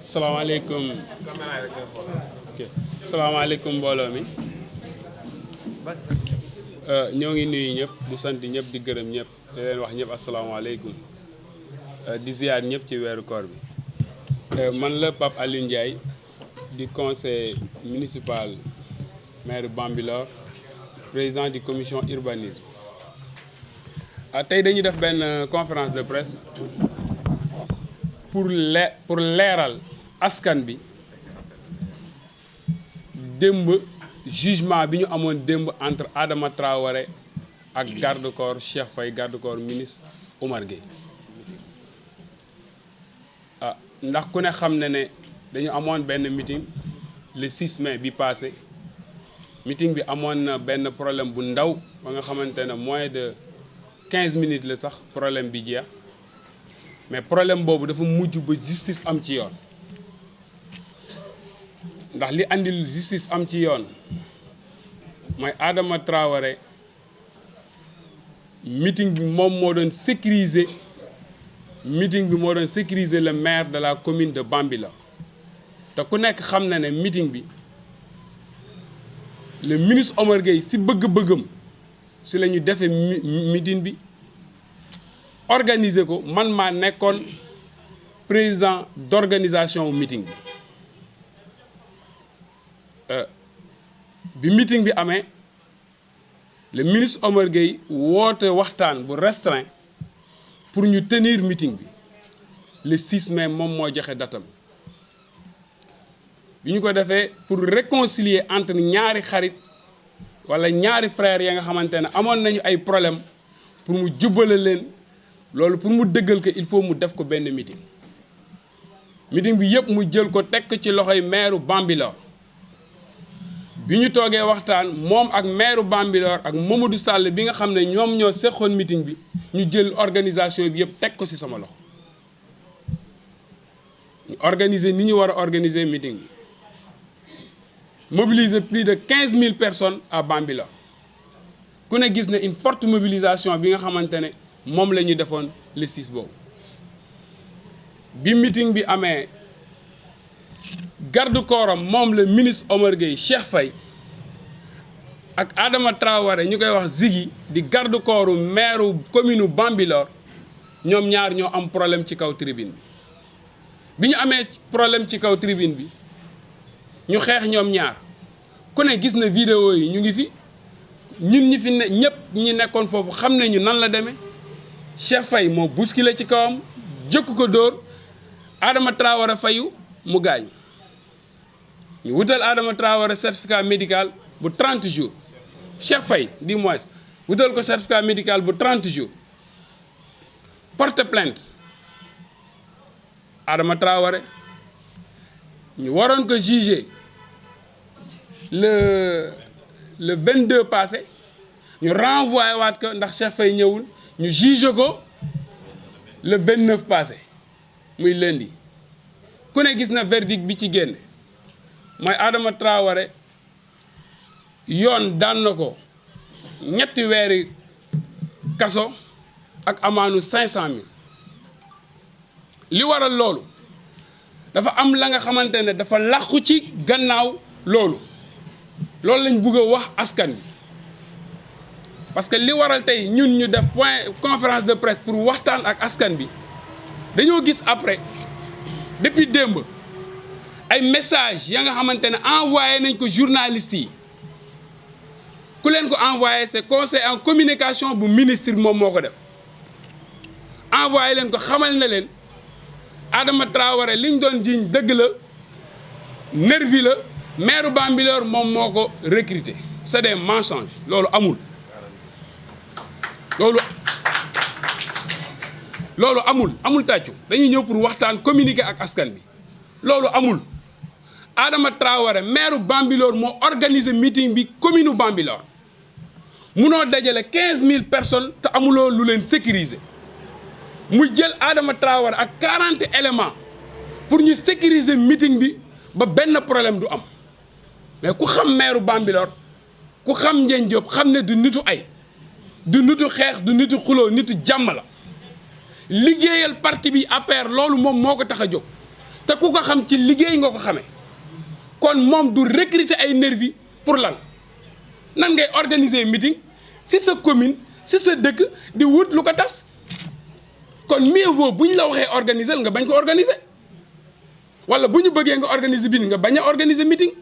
salaamaaleykum salaamaaleykum mbooloo mi ñoo ngi nuyu ñëpp di sant ñëpp di gërëm ñëpp di leen wax ñëpp asalaamaaleykum di ziar ñëpp ci weeru koor bi man la Pape Alioune Ndiaye di conseil municipal maire Bambilor président du commission urbanisme tey dañuy def benn conférence de presse pour leeral askan bi démb jugement bi ñu amoon démb entre Adama Traoré ak garde corps Cheikh Faye garde corps ministre Oumar Gueye ndax ku ne xam ne dañu amoon benn meeting le 6 mai bi passé meeting bi amoon na benn problème bu ndaw ba nga xamante ne moins de 15 minutes la sax problème bi jeex mais problème boobu dafa mujj ba justice am ci yoon ndax li andil justice am ci yoon mooy Adama Traoré meeting bi moom moo doon sécuriser le maire de la commune de Bambilor te ku nekk xam na ne meeting bi le ministre Oumar Gueye si bëgg-bëggam si la ñu defee meeting bi organiser ko man maa nekkoon président d'organisation meeting bi meeting bi amee le ministre Oumar Gueye woote waxtaan bu restreint pour ñu tenir meeting bi le 6 mai moom moo joxe datam bi ñu ko defee pour réconcilier entre ñaari xarit wala ñaari frères ya nga xamante ne amoon nañu ay problème pour mu jubbale leen loolu pour mu dëggal ko il faut mu def ko benn meeting bi yëpp mu jël ko teg ko ci loxoy maire Bambilor bi ñu toogee waxtaan moom ak maire Bambilor ak Mamadou Sall bi nga xam ne ñoom ñoo seqoon meeting bi ñu jël organisation bi yëpp teg ko ci sama loxo ñu organiser ni ñu war a organiser meeting bi mobiliser plus de 15 000 personnes à Bambilor ku ne gis na une forte mobilisation bi nga xamante ne moom la ñu defoon le 6 boobu bi meeting bi amee garde corps am moom le ministre Oumar Gueye Cheikh Faye ak Adama Traoré ñu koy wax Ziggy di garde corps maire commune Bambilor ñoom ñaar ñoo am problème ci kaw tribune bi ñu amee problème ci kaw tribune bi ñu xeex ñoom ñaar ku ne gis na vidéo yi ñu ngi fi ñun ñi fi ne ñëpp ñi nekkoon foofu xam nañu nan la demee Cheikh Faye moo bousculé ci kawam jëkk ko dóor Adama Traoré fayu mu gaañ ñu wutal Adama Traoré certificat médical bu 30 jours Cheikh Faye du moins wutal ko certificat médical bu 30 jours porte plainte Adama Traoré ñu waroon ko juger le 22 passé ñu renvoyé waat ko ndax Cheikh Faye ñëwul ñu juger ko le 29 passé muy lundi ku ne gis na verdict bi ci génne mooy Adama Traoré yoon daan na ko 3 weeri kaso ak amaanu 500 000 li waral loolu dafa am la nga xamante ne dafa làqu ci gannaaw loolu lañ bëgg a wax askan bi parce que li waral tey ñun ñu def conférence de presse pour waxtaan ak askan bi dañoo gis après depuis démb ay message ya nga xamante ne envoyé nañ ko journalistes yi ku leen ko envoyé c'est conseil en communication bu ministre moom moo ko def envoyé leen ko xamal na leen Adama Traoré li ñu doon jiiñ dëgg la nervi la maire Bambilor moom moo ko recruté c'est des mensonges loolu amul loolu amul tàccu dañuy ñëw pour waxtaan communiquer ak askan bi loolu amul Adama Traoré maire Bambilor moo organiser meeting bi commune Bambilor munoo dajale 15 000 personnes te amuloo lu leen sécuriser mu jël Adama Traoré ak 40 éléments pour ñu sécuriser meeting bi ba benn problème du am mais ku xam maire Bambilor ku xam Ndiène Diop xam ne du nitu ay du nitu xeex du nitu xuloo nitu jàmm la liggéeyal parti bi APR loolu moom moo ko tax a jóg te ku ko xam ci liggéey nga ko xamee kon moom du recruter ay nervi pour lan nan ngay organiser meeting si sa commune si sa dëkk di wut lu ko tas kon mieux vaut bu ñu la waxee organiser nga bañ ko organiser wala bu ñu bëggee nga organiser bi nga bañ a organiser meeting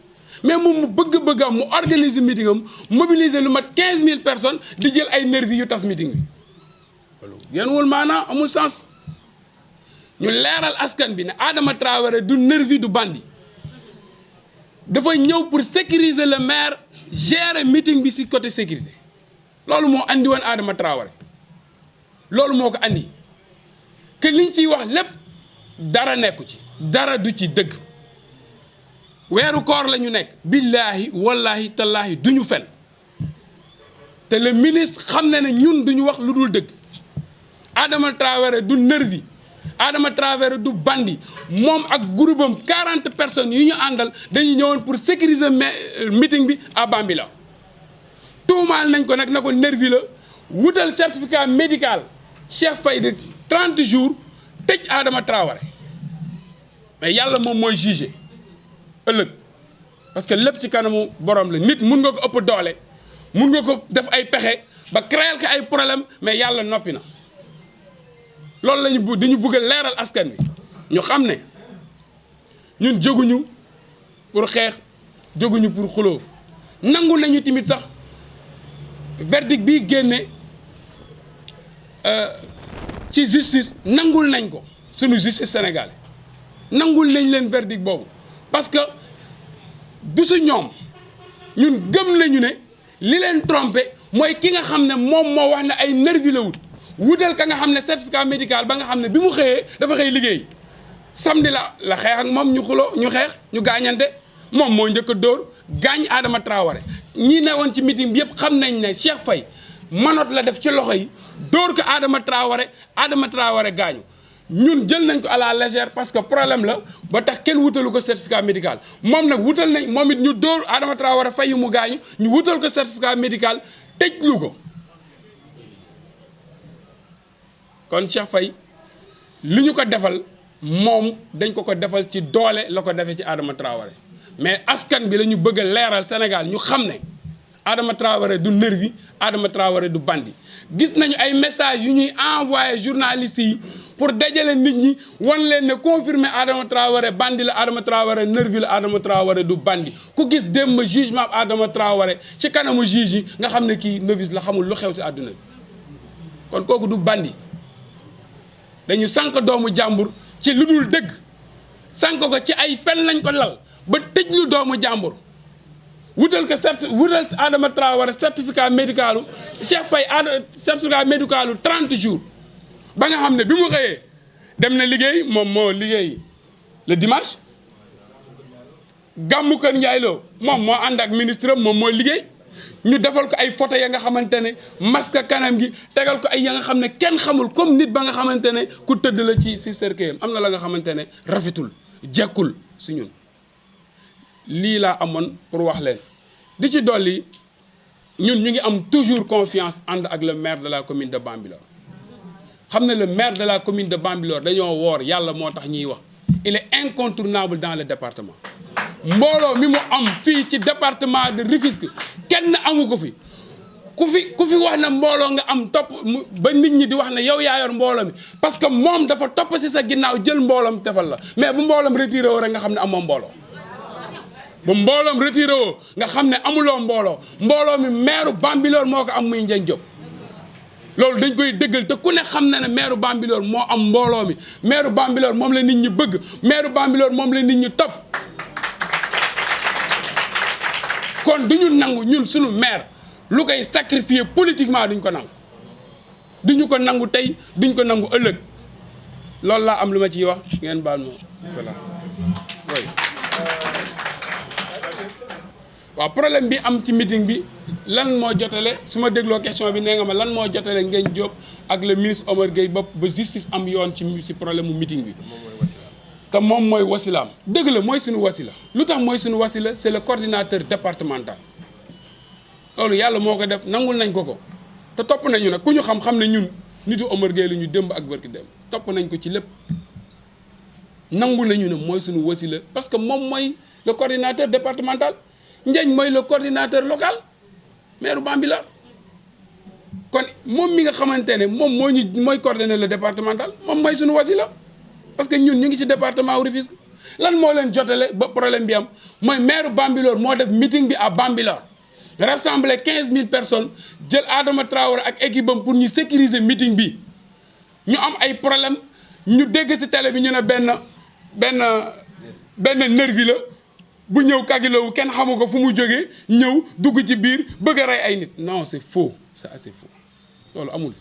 mais moom mu bëgg-bëggam mu organiser meeting am mobiliser lu mat 15000 personnes di jël ay nervi yu tas meeting bi loolu yéen wul maanaam amul sens ñu leeral askan bi ne Adama Traoré du nervi du bandi dafa ñëw pour sécuriser le maire gérer meeting bi ci côté sécurité loolu moo andi woon Adama Traoré loolu moo ko andi que liñ ciy wax lépp dara nekku ci dara du ci dëgg weeru koor la ñu nekk billaahi wallaahi tallaahi duñu fen te le ministre xam na ne ñun duñu wax lu dul dëgg Adama Traoré du nervi Adama Traoré du bandi moom ak groupe am 40 personnes yu ñu àndal dañuy ñëwoon pour sécuriser meeting bi à Bambilor tuumaal nañ ko nag na ko nervi la wutal certificat médical Cheikh Faye de 30 jours tëj Adama Traoré mais yàlla moom mooy jugé ëllëg parce que lépp ci kanamu borom la nit mun nga ko ëpp doole mun nga ko def ay pexe ba créer ko ay problème mais yàlla noppi na loolu lañu dañu bëgg a leeral askan wi ñu xam ne ñun jóguñu pour xeex jóguñu pour xuloo nangu nañu tamit sax verdict bi génne ci justice nangul nañ ko suñu justice sénégalais nangul nañ leen verdict boobu parce que du su ñoom ñun gëm nañu ne li leen trompé mooy ki nga xam ne moom moo wax ne ay nervi la wutal ka nga xam ne certificat médical ba nga xam ne bi mu xëyee dafa xëy liggéey samedi la xeex ak moom ñu xuloo ñu xeex ñu gaañante moom moo njëkk a dóor gaañ Adama Traoré ñi ne woon ci meeting bi yëpp xam nañ ne Cheikh Faye manoot la def ci loxo yi dóor ko Adama Traoré gaañu ñun jël nañ ko à la légère parce que problème la ba tax kenn wutalu ko certificat médical moom nag wutal nañ moom it ñu dóor Adama Traoré fay mu gaañu ñu wutal ko certificat médical tëjlu ko kon Cheikh Faye li ñu ko defal moom dañ ko defal ci doole la ko defee ci Adama Traoré mais askan bi la ñu bëgg a leeral Sénégal ñu xam ne Adama Traoré du nervi Adama Traoré du bandi gis nañu ay messages yu ñuy envoyé journalistes yi pour dajale nit ñi wan leen ne confirmer Adama Traoré bandi la Adama Traoré nervi la Adama Traoré du bandi ku gis démb jugement Adama Traoré ci kanamu juge yi nga xam ne kii novice la xamul lu xew ci àdduna bi kon kooku du bandi dañu sànq doomu jàmbur ci lu dul dëgg sànq ko ci ay fen lañ ko lal ba tëj lu doomu jàmbur wutal Adama Traoré certificat médicalu Cheikh Faye certificat médicalu 30 jours ba nga xam ne bi mu xëyee dem na liggéey moom moo liggéey le dimanche gàmmu Kër Ndiaye Lo moom moo ànd ak ministre am moom moo liggéey ñu defal ko ay photo ya nga xamante ne masque kanam gi tegal ko ay ya nga xam ne kenn xamul comme nit ba nga xamante ne ku tëdd la ci cercueil am na la nga xamante ne rafetul jekkul si ñun lii laa amoon pour wax leen di ci dolli ñun ñu ngi am toujours confiance ànd ak le maire de la commune de Bambilor xam ne le maire de la commune de Bambilor dañoo woor yàlla moo tax ñuy wax il est incontournable dans le département mbooloo mi mu am fii ci département de Rufisque kenn amu ko fi ku fi wax na mbooloo nga am topp ba nit ñi di wax ne yow yaa yor mbooloo mi parce que moom dafa topp si sa ginnaaw jël mbooloom defal la mais bu mbooloom retiré woo rek nga xam ne amoo mbooloo bu mbooloom retiré woo nga xam ne amuloo mbooloo mi maire Bambilor moo ko am muy Ndiagne Diop loolu dañ koy dëggal te ku ne xam na ne maire Bambilor moo am mbooloo mi maire Bambilor moom la nit ñi bëgg maire Bambilor moom la nit ñi topp kon duñu nangu ñun suñu maire lu koy sacrifier politiquement duñu ko nangu tey duñ ko nangu ëllëg loolu laa am lu ma ciy wax ngeen baal ma salaam waaw problème bi am ci meeting bi lan moo jotale su ma dégloo question bi nee nga ma lan moo jotale Ndiagne Diop ak le ministre Omar Gueye ba justice am yoon ci problème mu meeting bi te moom mooy wasilaam dëgg la mooy suñu wasila lu tax mooy suñu wasila c'est le coordinateur départemental loolu yàlla moo ko def nangul nañ ko te topp nañu nag ku ñu xam ne ñun nitu Omar Gueye la ñu démb ak barki démb topp nañ ko ci lépp nangu nañu ne mooy suñu wasila parce que moom mooy le coordinateur départemental Ndiagne mooy le coordinateur local maire Bambilor kon moom mi nga xamante ne moom mooy coordonner le départemental moom mooy suñu wasila parce que ñun ñu ngi ci département Rufisque lan moo leen jotale ba problème bi am mooy maire Bambilor moo def meeting bi à Bambilor rassembler 15000 personnes jël Adama Traoré ak équipe am pour ñu sécuriser meeting bi ñu am ay problème ñu dégg ci télé bi ñu ne benn nervi la bu ñëw kagilowu kenn xamu ko fu mu jógee ñëw dugg ci biir bëgg a rey ay nit non c'est faux c'est assez faux loolu amul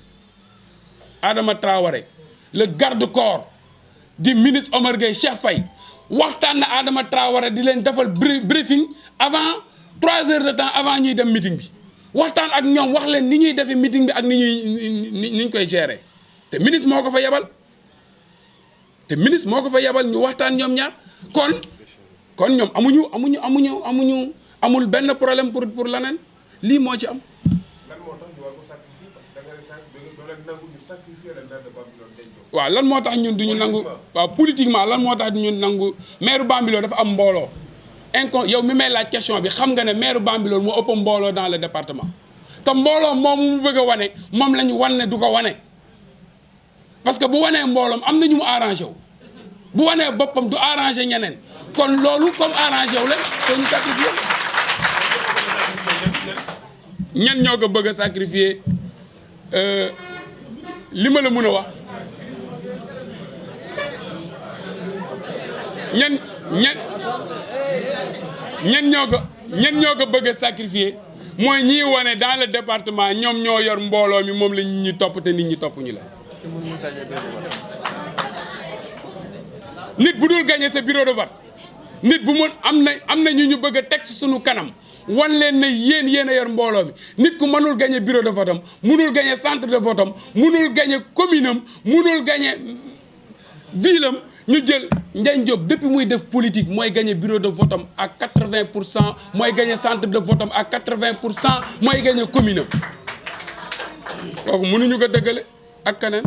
Adama Traoré le garde-corps du ministre Omar Gueye Cheikh Faye waxtaan na Adama Traoré di leen defal briefing avant 3 heures de temps avant ñuy dem meeting bi waxtaan ak ñoom wax leen ni ñuy defee meeting bi ak ni ñu koy gérer te ministre moo ko fa yebal ñu waxtaan ñoom ñaar kon ñoom amul benn problème pour leneen lii moo ci am. lan moo tax ñu war ko sacrifier parce que da nga ne sànq doo leen nangu ñu sacrifier le maire de Bambilor Denjo. waaw lan moo tax ñun duñu nangu waaw politiquement lan moo tax duñu nangu maire Bambilor dafa am mbooloo yow mi may laaj question bi xam nga ne maire Bambilor moo ëpp mbooloo dans le département te mbooloo moom mu bëgg a wane moom la ñu wan ne du ko wane parce que bu wanee mbooloom am na ñu mu arrangé wu bu wanee boppam du arrangé ñeneen kon loolu comme arrangé wu la soo ñu sacrifier ñen ñoo ko bëgg a sacrifier li ma la mën a wax ñen ñoo ko bëgg a sacrifier mooy ñii wane dans le département ñoom ñoo yor mbooloo mi moom la nit ñi topp te nit ñi topp ñu la nit bu dul gagné sa bureau de vote nit bu mun am na ñu bëgg a teg ci sunu kanam wan leen ne yéen a yor mbooloo mi nit ku mënul gagné bureau de vote am mënul gagné centre de vote am mënul gagné commune am mënul gagné ville am ñu jël Ndiagne Diop depuis muy def politique mooy gagné bureau de vote am à 80% mooy gagné centre de vote am à 80% mooy gagné commune am kooku mënuñu ko dëggale ak keneen.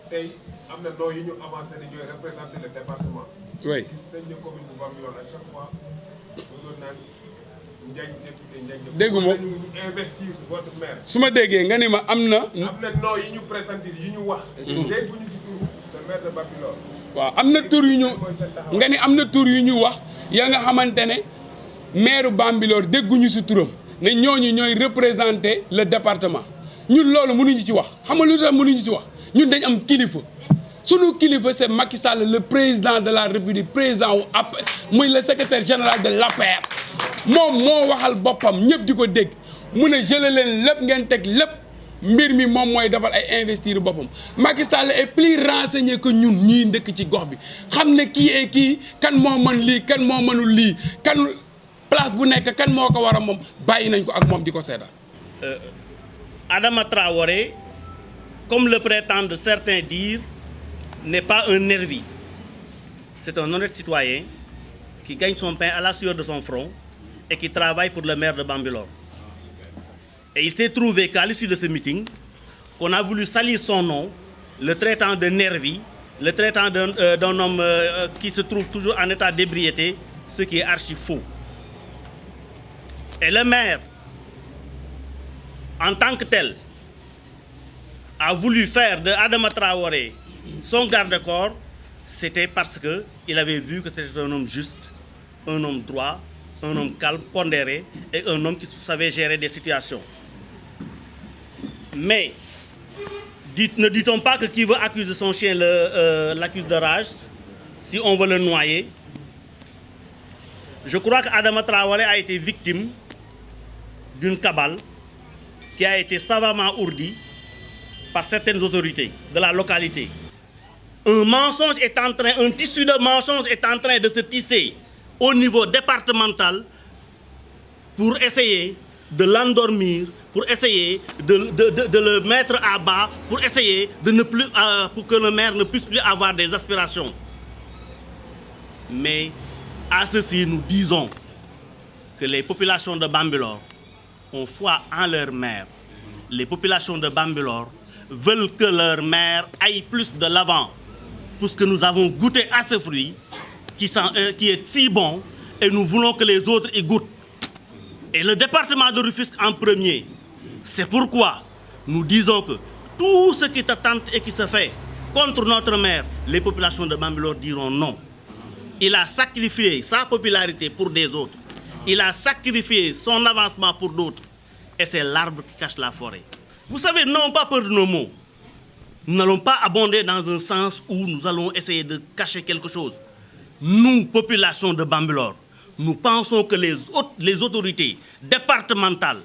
tey am na noo yu ñu avancé ni ñooy représenter le département. oui gis nañ ne commune bu Bambilor à chaque fois bëggoon naan Ndiagne député Ndiagne. dégguma ñu investir votre maire. su ma déggee nga ni ma am na noo yi ñu pressentir yi ñu wax. dégguñu ci tur le maire de Bambilor. waaw am na tur yu ñu nga ni am na tur yu ñu wax yaa nga xamante ne maire Bambilor dégguñu si turam ne ñooñu ñooy représenter le département ñun loolu mënuñu ci wax xam nga lu tax mënuñu ci wax. ñun dañ am kilifa sunu kilifa c'est Macky Sall le président de la République président wu APR muy le secrétaire général de l'APR moom moo waxal boppam ñëpp di ko dégg mu ne jëlee leen lépp ngeen teg lépp mbir mi moom mooy defal ay investir boppam Macky Sall est plus renseigné que ñun ñii ndëkk ci gox bi xam ne kii et kii kan moo mën lii kan moo mënul lii kan place bu nekk kan moo ko war a moom bàyyi nañ ko ak moom di ko seetaan. Adama Traoré, comme le prétendent certains dire, n'est pas un nervi. C'est un honnête citoyen qui gagne son pain à la sueur de son front et qui travaille pour le maire de Bambilor. Et il s'est trouvé qu'à l'issue de ce meeting, qu'on a voulu salir son nom, le traitant de nervi, le traitant d'un homme qui se trouve toujours en état d'ébriété, ce qui est archi faux. Et le maire, en tant que tel, a voulu faire de Adama Traoré son garde-corps, c'était parce qu'il avait vu que c'était un homme juste, un homme droit, un homme calme, pondéré et un homme qui savait gérer des situations. Mais ne dit-on pas que qui veut accuser son chien l'accuse de rage, si on veut le noyer? Je crois qu'Adama Traoré a été victime d'une cabale qui a été savamment ourdie par certaines autorités de la localité. Un tissu de mensonges est en train de se tisser au niveau départemental pour essayer de l'endormir, pour essayer de le mettre à bas, pour essayer pour que le maire ne puisse plus avoir des aspirations. Mais à ceci, nous disons que les populations de Bambilor ont foi en leur maire. Les populations de Bambilor veulent que leur maire aille plus de l'avant, puisque nous avons goûté à ce fruit qui est si bon et nous voulons que les autres y goûtent. Et le département de Rufisque en premier. C'est pourquoi nous disons que tout ce qui te tente et qui se fait contre notre maire, les populations de Bambilor diront non. Il a sacrifié sa popularité pour des autres. Il a sacrifié son avancement pour d'autres. Et c'est l'arbre qui cache la forêt. Vous savez, n'ayons pas peur de nos mots. Nous n'allons pas abonder dans un sens où nous allons essayer de cacher quelque chose. Nous, population de Bambilor, nous pensons que les autorités départementales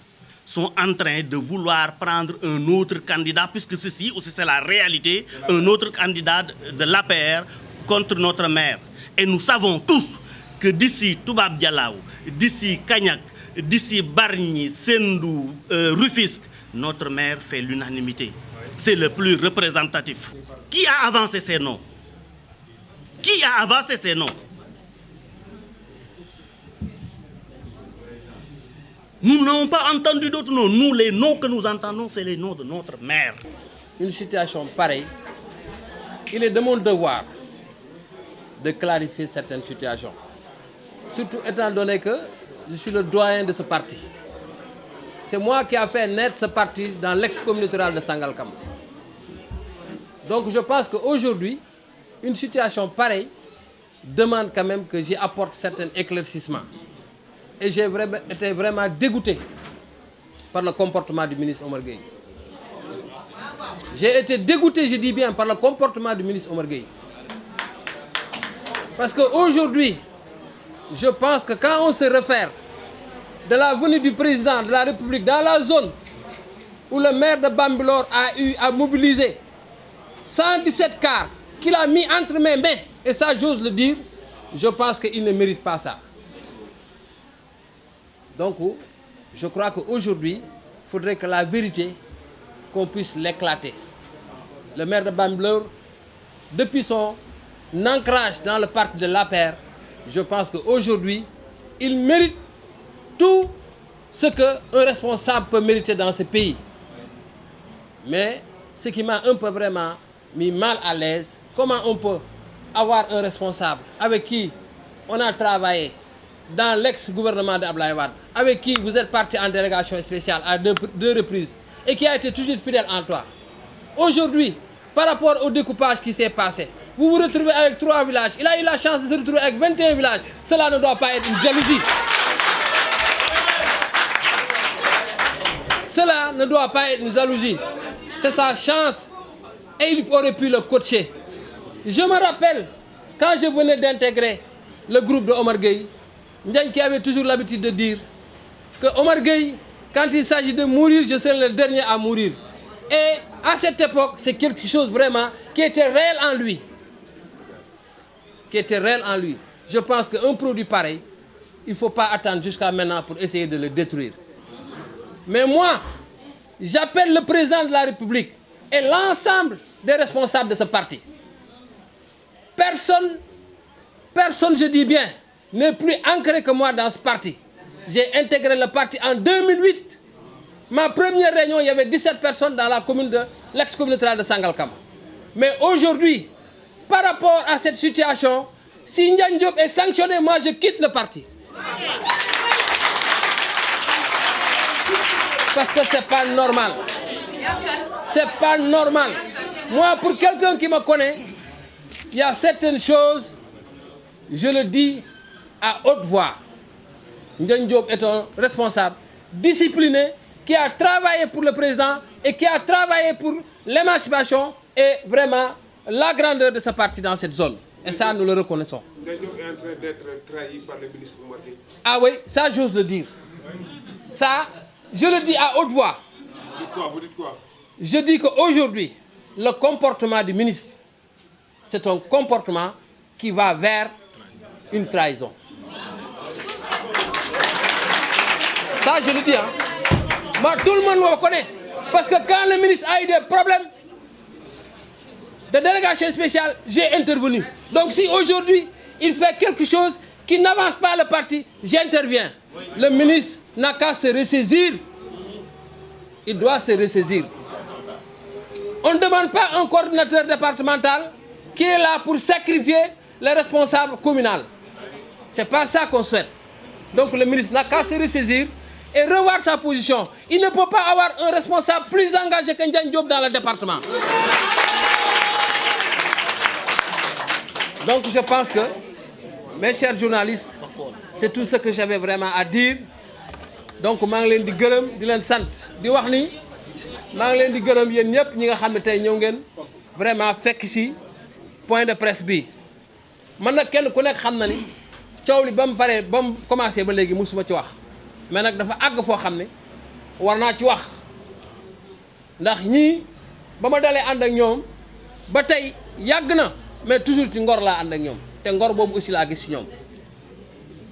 sont en train de vouloir prendre un autre candidat, puisque ceci aussi c'est la réalité, un autre candidat de l'APR contre notre maire. Et nous savons tous que d'ici Toubab Dialaw, d'ici Cagnac, d'ici Bargny, Sendou, Rufisque, notre maire fait l'unanimité. C'est le plus représentatif. Qui a avancé ces noms? Qui a avancé ces noms? Nous n'avons pas entendu d'autres noms. Nous, les noms que nous entendons, c'est les noms de notre maire. Une situation pareille, il est de mon devoir de clarifier certaines situations. Surtout étant donné que je suis le doyen de ce parti. C'est moi qui ai fait naître ce parti dans l'ex-communauté rurale de Sangalkam. Donc je pense qu'aujourd'hui, une situation pareille demande quand même que j'y apporte certains éclaircissements. Et j'ai été vraiment dégoûté par le comportement du ministre Omar Gueye. J'ai été dégoûté, je dis bien, par le comportement du ministre Omar Gueye. Parce qu'aujourd'hui, je pense que quand on se réfère de la venue du président de la République dans la zone où le maire de Bambilor a eu à mobiliser 117 cars qu'il a mis entre mes mains, et ça j'ose le dire, je pense qu'il ne mérite pas ça. Donc, je crois qu'aujourd'hui, il faudrait que la vérité, qu'on puisse l'éclater. Le maire de Bambilor, depuis son ancrage dans le parti de l'APR, je pense qu'aujourd'hui, il mérite tout ce qu'un responsable peut mériter dans ce pays. Mais ce qui m'a un peu vraiment mis mal à l'aise, comment on peut avoir un responsable avec qui on a travaillé dans l'ex-gouvernement d'Abdoulaye Wade, avec qui vous êtes parti en délégation spéciale à deux reprises et qui a été toujours fidèle en toi. Aujourd'hui, par rapport au découpage qui s'est passé, vous vous retrouvez avec 3 villages. Il a eu la chance de se retrouver avec 21 villages. Cela ne doit pas être une jalousie. Cela ne doit pas être une jalousie. C'est sa chance et il aurait pu le coacher. Je me rappelle, quand je venais d'intégrer le groupe de Omar Gueye, Ndiagne qui avait toujours l'habitude de dire que Omar Gueye, quand il s'agit de mourir, je serai le dernier à mourir. Et à cette époque, c'est quelque chose vraiment qui était réel en lui. Qui était réel en lui. Je pense qu'un produit pareil, il ne faut pas attendre jusqu'à maintenant pour essayer de le détruire. Mais moi, j'appelle le président de la République et l'ensemble des responsables de ce parti. Personne, je dis bien, n'est plus ancré que moi dans ce parti. J'ai intégré le parti en 2008. Ma première réunion, il y avait 17 personnes dans la commune de l'ex-communauté de Sangalkam. Mais aujourd'hui, par rapport à cette situation, si Ndiagne Diop est sanctionné, moi je quitte le parti. Parce que c'est pas normal. C'est pas normal. Moi, pour quelqu'un qui me connaît, il y a certaines choses, je le dis à haute voix. Ndiagne Diop est un responsable discipliné qui a travaillé pour le président et qui a travaillé pour l'émancipation et vraiment la grandeur de ce parti dans cette zone. Et ça, nous le reconnaissons. Ndiagne Diop est en train d'être trahi par le ministre Omar Gueye. Ah oui, ça j'ose le dire. Ça, je le dis à haute voix. Vous dites quoi? Vous dites quoi? Je dis qu'aujourd'hui, le comportement du ministre, c'est un comportement qui va vers une trahison. Ça, je le dis. Hein. Moi, tout le monde me connaît. Parce que quand le ministre a eu des problèmes de délégation spéciale, j'ai intervenu. Donc si aujourd'hui, il fait quelque chose qui n'avance pas le parti, j'interviens. Le ministre n'a qu'à se ressaisir. Il doit se ressaisir. On ne demande pas un coordinateur départemental qui est là pour sacrifier les responsables communaux. Ce n'est pas ça qu'on souhaite. Donc le ministre n'a qu'à se ressaisir et revoir sa position. Il ne peut pas avoir un responsable plus engagé que Ndiagne Diop dans le département. Donc je pense que, mes chers journalistes, c'est tout ce que j'avais vraiment à dire. Donc maa ngi leen di gërëm di leen sant di wax ni maa ngi leen di gërëm yéen ñëpp ñi nga xam ne tey ñëw ngeen vraiment fekk ci point de presse bi man nag kenn ku nekk xam na ni coow li ba mu paree ba mu commencé ba léegi musuma ci wax mais nag dafa àgg foo xam ne war naa ci wax ndax ñii ba ma dalee ànd ak ñoom ba tey yàgg na mais toujours ci ngor laa ànd ak ñoom te ngor boobu aussi laa gis ci ñoom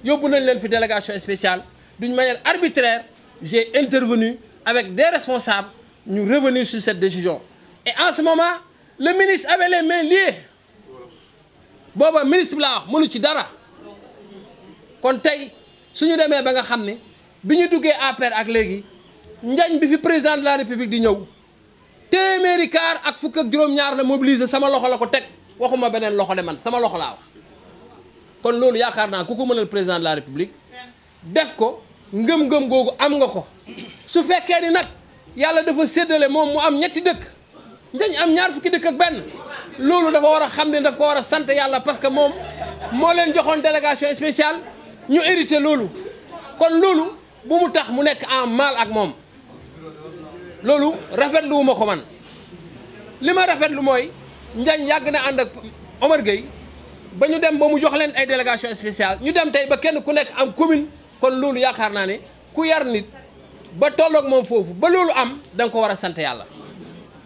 yóbbu nañ leen fi délégation spéciale d'une manière arbitraire j'ai intervenu avec des responsables ñu revenir sur cette décision et en ce moment le ministre avait les mains liées booba ministre bi laa wax mënu ci dara kon tey suñu demee ba nga xam ne bi ñu duggee APR ak léegi Ndiagne bi fi président de la république di ñëw téeméeri kaar ak fukk ak juróom-ñaar la mobiliser sama loxo la ko teg waxuma beneen loxo de man sama loxo laa wax kon loolu yaakaar naa ku ko mënal président de la république def ko ngëm-ngëm googu am nga ko su fekkee ni nag yàlla dafa séddale moom mu am ñetti dëkk Ndiagne am ñaar fukki dëkk ak benn loolu dafa war a xam ne daf ko war a sant yàlla parce que moom moo leen joxoon délégation spéciale ñu hérité loolu kon loolu bu mu tax mu nekk en mal ak moom loolu rafetluwuma ko man li ma rafetlu mooy Ndiagne yàgg na ànd ak Omar Gueye ba ñu dem ba mu jox leen ay délégation spéciale ñu dem tey ba kenn ku nekk am commune kon loolu yaakaar naa ne ku yar nit ba tolloog moom foofu ba loolu am da nga ko war a sant yàlla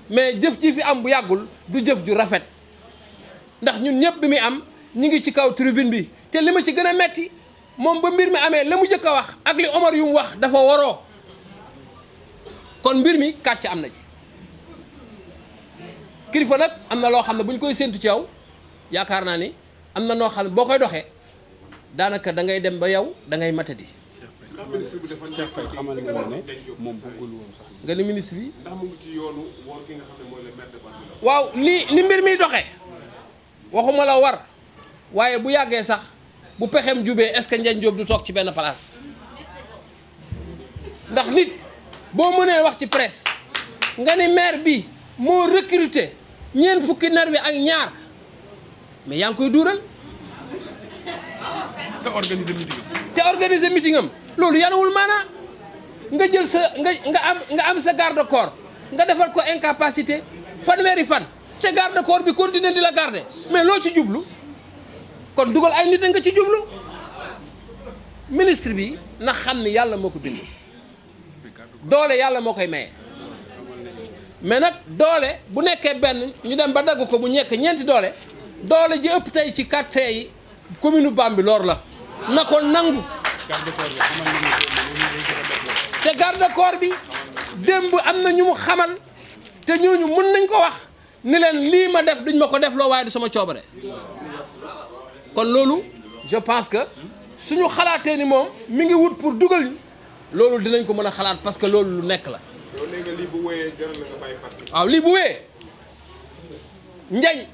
mais jëf ji fi am bu yàggul du jëf ju rafet ndax ñun ñëpp bi muy am ñi ngi ci kaw tribune bi te li ma ci gën a metti moom ba mbir mi amee la mu jëkk a wax ak li Omar yu mu wax dafa waroo kon mbir mi kàcc am na ci kilifa nag am na loo xam ne bu ñu koy séntu ci yow yaakaar naa ni am na noo xam ne boo koy doxee daanaka da ngay dem ba yow da ngay matadi. Cheikh Faye xamal nañu ne moom bëggul woon sax. nga ni ministre bi. ndax mu ngi ci yoonu woor ki nga xam ne mooy le maire de Bambilor. waaw ni mbir mi doxee waxuma la war waaye bu yàggee sax bu pexem jubee est-ce que Ndiagne Diop du toog ci benn place ndax nit boo mënee wax ci presse nga ni maire bi moo recruter ñeent fukki nervi ak ñaar mais yaa ngi koy duural. te organiser meeting am loolu yanuwul maanaa nga jël sa nga am sa garde corps nga defal ko incapacité fanweeri fan te garde corps bi continuer di la garder mais loo ci jublu kon dugal ay nit nga ci jublu ministre bi na xam ni yàlla moo ko bind doole yàlla moo koy maye mais nag doole bu nekkee benn ñu dem ba dagg ko bu ñekk ñeenti doole ji ëpp tey ci quartier yi commune Bambilor la na ko nangu te garde corps bi démb am na ñu mu xamal te ñooñu mën nañ ko wax ni leen lii ma def duñ ma ko def loo waaye du sama coobare kon loolu je pense que suñu xalaatee ni moom mi ngi wut pour dugal loolu dinañ ko mën a xalaat parce que loolu lu nekk la. yow nee nga lii bu wéyee jaral la nga bàyyi parti. waaw lii bu wéyee Ndiagne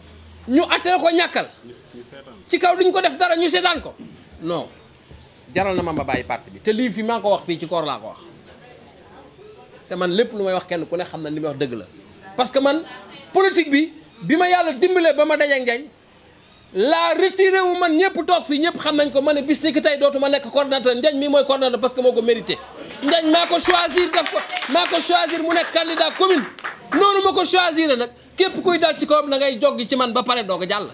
ñu atte ko ñàkkal ci kaw duñ ko def dara ñu seetaan ko non jaral na ma bàyyi parti bi te lii fi maa ko wax fii ci koor laa ko wax te man lépp lu may wax kenn ku ne xam na li may wax dëgg la parce que man politique bi ma yàlla dimbalee ba ma daje Ndiagne laa retiré wu man ñëpp toog fii ñëpp xam nañ ko ma ne bis ni ki tey dootuma nekk coordinateur Ndiagne mii mooy coordinateur parce que moo ko mérité Ndiagne maa ko choisir def ko maa ko choisir mu nekk candidat commune noonu ma ko choisir nag képp kuy dal ci kawam na ngay joggi ci man ba pare doo ko jàll